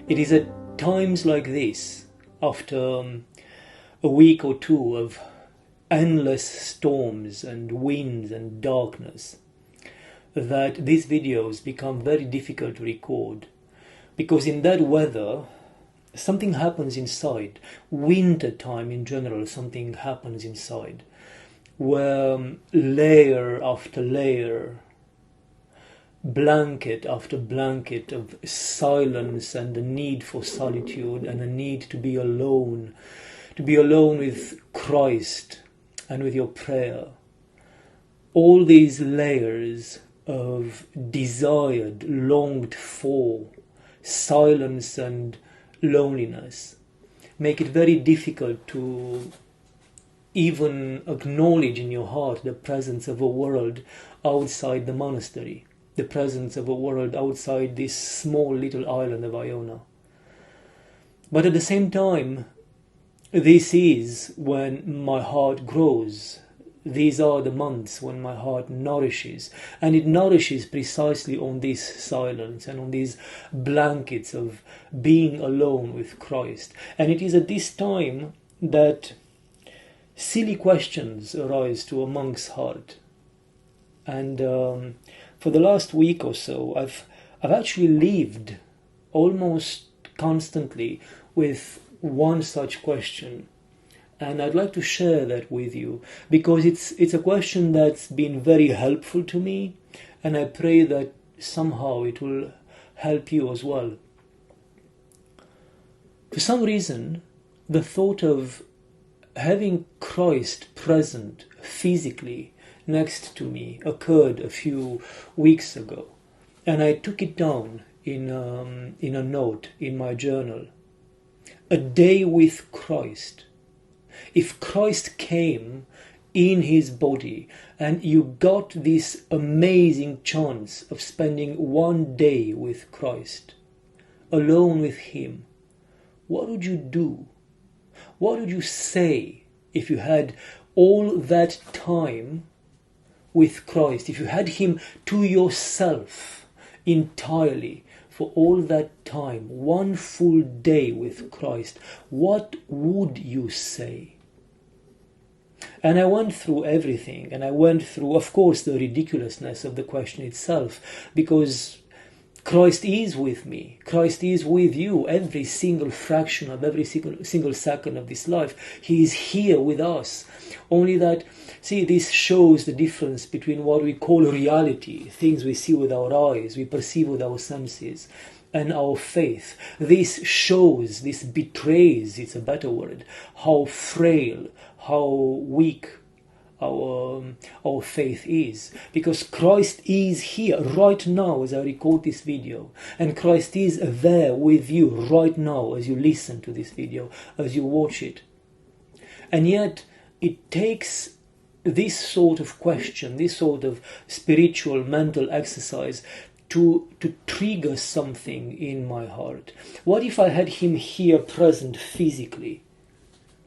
It is at times like this, after a week or two of endless storms and winds and darkness, that these videos become very difficult to record. Because in that weather, something happens inside. Winter time in general, something happens inside, where layer after layer, blanket after blanket of silence and the need for solitude and a need to be alone with Christ and with your prayer. All these layers of desired, longed for silence and loneliness make it very difficult to even acknowledge in your heart the presence of a world outside the monastery, the presence of a world outside this small little island of Iona. But at the same time, this is when my heart grows. These are the months when my heart nourishes, and it nourishes precisely on this silence and on these blankets of being alone with Christ. And it is at this time that silly questions arise to a monk's heart. And for the last week or so, I've actually lived almost constantly with one such question. And I'd like to share that with you, because it's a question that's been very helpful to me, and I pray that somehow it will help you as well. For some reason, the thought of having Christ present physically next to me occurred a few weeks ago, and I took it down in a note in my journal. A day with Christ. If Christ came in his body and you got this amazing chance of spending one day with Christ, alone with him, what would you do? What would you say if you had all that time with Christ, if you had him to yourself entirely for all that time, one full day with Christ? What would you say? And I went through everything, and I went through, of course, the ridiculousness of the question itself, because Christ is with me. Christ is with you every single fraction of every single second of this life. He is here with us. Only that, see, this shows the difference between what we call reality, things we see with our eyes, we perceive with our senses, and our faith. This shows, this betrays, it's a better word, how frail, how weak our faith is, because Christ is here right now as I record this video, and Christ is there with you right now as you listen to this video, as you watch it. And yet it takes this sort of question, this sort of spiritual mental exercise to trigger something in my heart. What if I had him here present physically?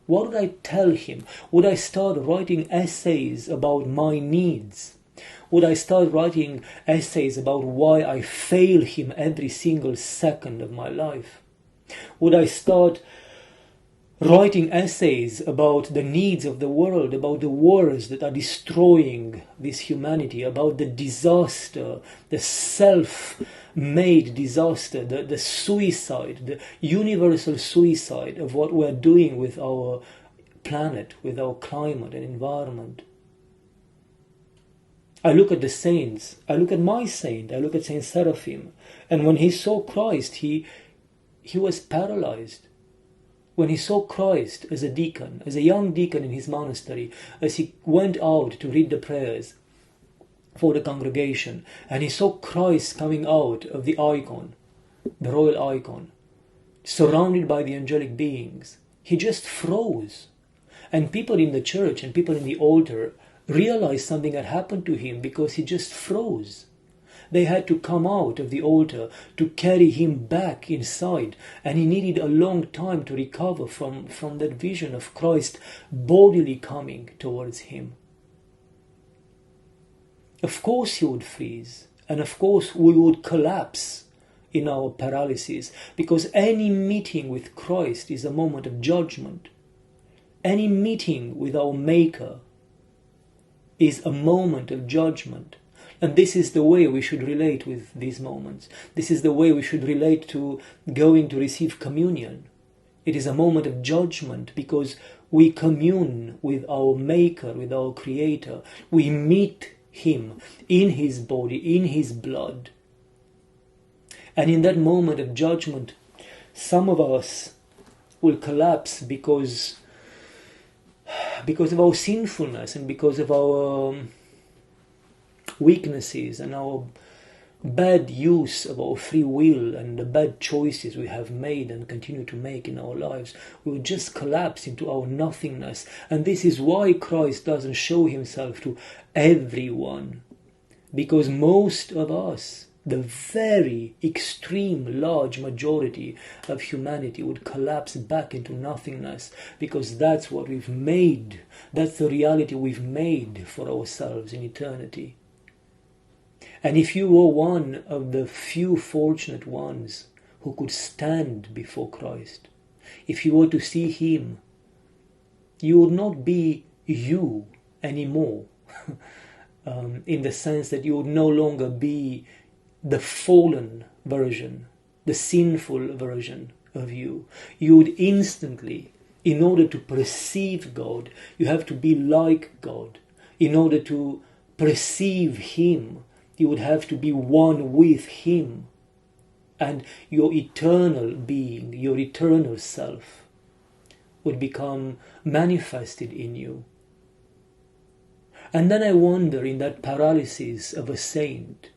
What would I tell him? Would I start writing essays about my needs? Would I start writing essays about why I fail him every single second of my life? Would I start writing essays about the needs of the world, about the wars that are destroying this humanity, about the disaster, the self-made disaster, the suicide, the universal suicide of what we're doing with our planet, with our climate and environment? I look at the saints, I look at my saint, I look at Saint Seraphim, and when he saw Christ, he was paralyzed. When he saw Christ as a deacon, as a young deacon in his monastery, as he went out to read the prayers for the congregation, and he saw Christ coming out of the icon, the royal icon, surrounded by the angelic beings, he just froze. And people in the church and people in the altar realized something had happened to him, because he just froze. They had to come out of the altar to carry him back inside, and he needed a long time to recover from that vision of Christ bodily coming towards him. Of course he would freeze, and of course we would collapse in our paralysis, because any meeting with Christ is a moment of judgment. Any meeting with our Maker is a moment of judgment. And this is the way we should relate with these moments. This is the way we should relate to going to receive communion. It is a moment of judgment because we commune with our Maker, with our Creator. We meet Him in His body, in His blood. And in that moment of judgment, some of us will collapse because of our sinfulness and because of our weaknesses and our bad use of our free will and the bad choices we have made and continue to make in our lives. We will just collapse into our nothingness. And this is why Christ doesn't show Himself to everyone. Because most of us, the very extreme large majority of humanity, would collapse back into nothingness, because that's what we've made. That's the reality we've made for ourselves in eternity. And if you were one of the few fortunate ones who could stand before Christ, if you were to see Him, you would not be you anymore, in the sense that you would no longer be the fallen version, the sinful version of you. You would instantly, in order to perceive God, you have to be like God. In order to perceive Him, you would have to be one with Him. And your eternal being, your eternal self, would become manifested in you. And then I wonder, in that paralysis of a saint,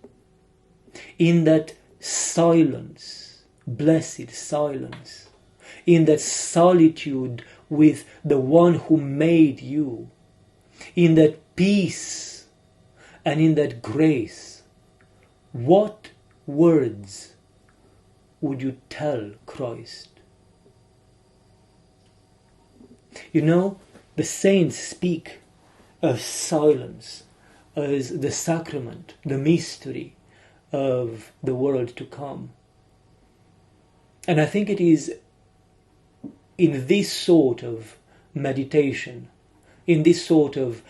in that silence, blessed silence, in that solitude with the one who made you, in that peace and in that grace, what words would you tell Christ? You know, the saints speak of silence as the sacrament, the mystery of the world to come. And I think it is in this sort of meditation, in this sort of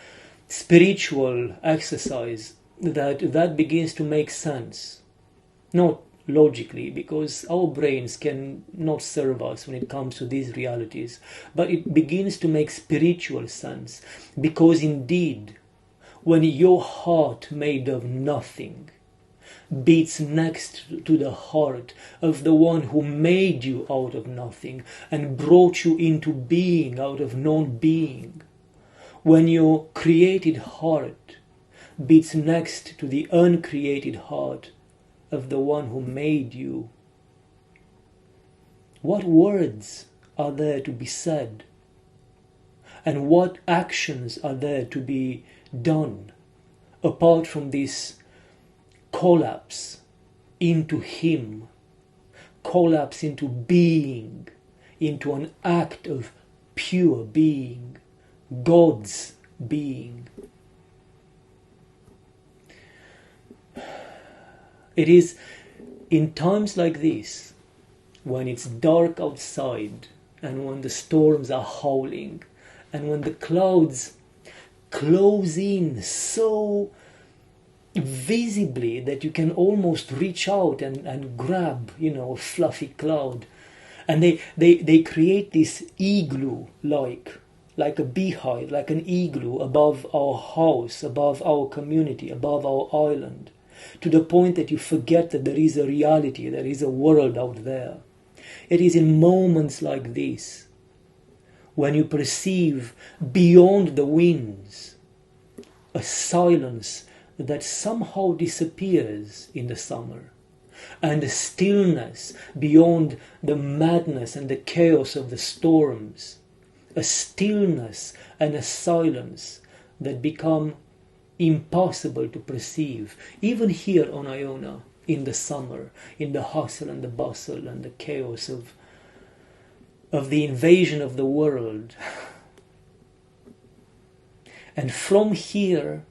spiritual exercise, that begins to make sense. Not logically, because our brains can not serve us when it comes to these realities, but it begins to make spiritual sense, because indeed, when your heart made of nothing beats next to the heart of the one who made you out of nothing and brought you into being out of non-being, when your created heart beats next to the uncreated heart of the one who made you, what words are there to be said? And what actions are there to be done apart from this collapse into Him, collapse into being, into an act of pure being, God's being? It is in times like this, when it's dark outside and when the storms are howling and when the clouds close in so visibly that you can almost reach out and grab, a fluffy cloud, and they create this igloo like a beehive, like an igloo above our house, above our community, above our island, to the point that you forget that there is a reality, there is a world out there. It is in moments like this, when you perceive beyond the winds a silence that somehow disappears in the summer, and a stillness beyond the madness and the chaos of the storms, a stillness and a silence that become impossible to perceive, even here on Iona, in the summer, in the hustle and the bustle and the chaos of the invasion of the world. And from here,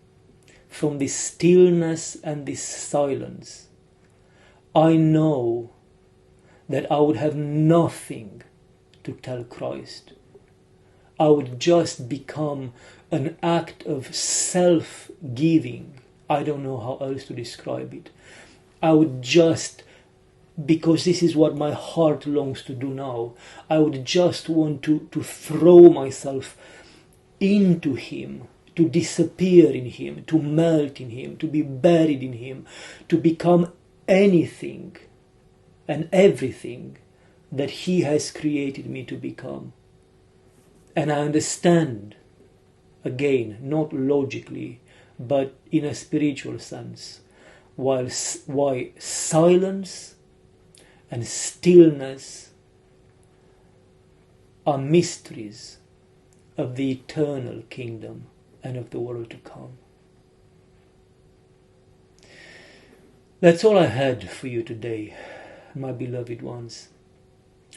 from this stillness and this silence, I know that I would have nothing to tell Christ. I would just become an act of self-giving. I don't know how else to describe it. I would just, because this is what my heart longs to do now, I would just want to throw myself into Him, to disappear in Him, to melt in Him, to be buried in Him, to become anything and everything that He has created me to become. And I understand, again, not logically, but in a spiritual sense, why silence and stillness are mysteries of the eternal kingdom and of the world to come. That's all I had for you today, my beloved ones.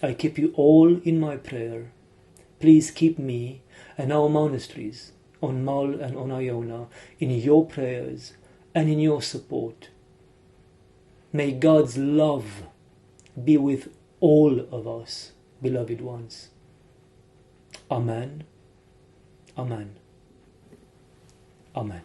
I keep you all in my prayer. Please keep me and our monasteries on Mull and on Iona in your prayers and in your support. May God's love be with all of us, beloved ones. Amen. Amen. Amen.